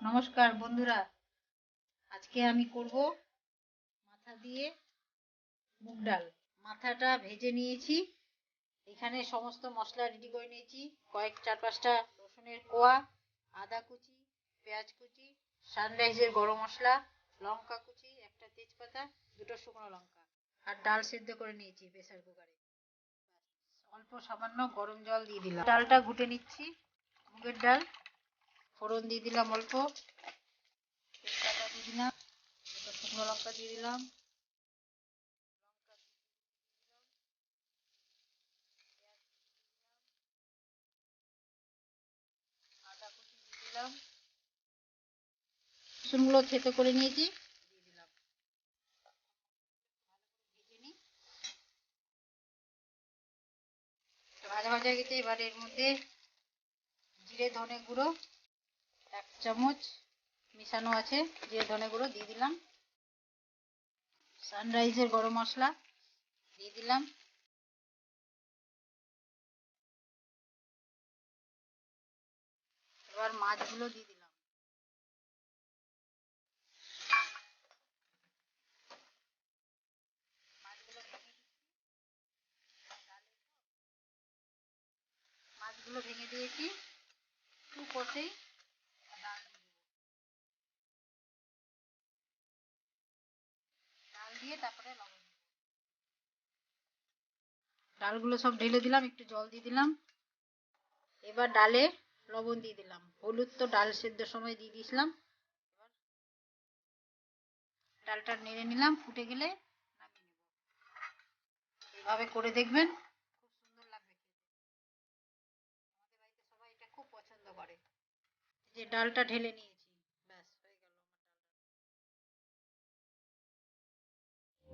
নমস্কার বন্ধুরা, আজকে আমি করব মাথা দিয়ে মুগ ডাল। মাথাটা ভেজে নিয়েছি, এখানে সমস্ত মশলা রেডি করে নিয়েছি। চার পাঁচটা রসুনের কোয়া, আদা কুচি, পেঁয়াজ কুচি, সানরাইজের গরম মশলা, লঙ্কা কুচি, একটা তেজপাতা, দুটো শুকনো লঙ্কা, আর ডাল সেদ্ধ করে নিয়েছি প্রেসার কুকারে। অল্প সামান্য গরম জল দিয়ে দিলাম। ডালটা ঘুটে নিচ্ছি, মুগের ডাল। ফোড়ন দিয়ে দিলাম অল্প, তেজপাতা দিয়ে দিলাম, শুকনো লঙ্কা দিয়ে দিলাম, আদা কুচি দিয়ে দিলাম, রসুনগুলো থেতো করে নিয়েছি দিয়ে দিলাম। ভেজে নিই, ভাজা ভাজা গেছে। এবার এর মধ্যে জিরে ধনে গুঁড়ো 1 চামচ মেশানো আছে, জিরে ধনে গুঁড়ো দিয়ে দিলাম। সানরাইজের গরম মশলা দিয়ে দিলাম। এবার মাছগুলো দিয়ে দিলাম। মাছগুলো ভেঙে দিয়েছি, একটু কষেই ডাল দিয়ে তারপরে লবণ। ডালগুলো সব ঢেলে দিলাম, একটু জল দিয়ে দিলাম। এবার ডালে লবণ দিয়ে দিলাম, হলুদ তো ডাল সেদ্ধর সময় দিয়ে দিয়েছিলাম। ডালটা নেড়ে নিলাম, ফুটে গেলে নামিয়ে নেব। এইভাবে করে দেখবেন, খুব সুন্দর লাগবে খেতে। আমাদের বাড়িতে সবাই এটা খুব পছন্দ করে। যে ডালটা ঢেলে নিয়েছি।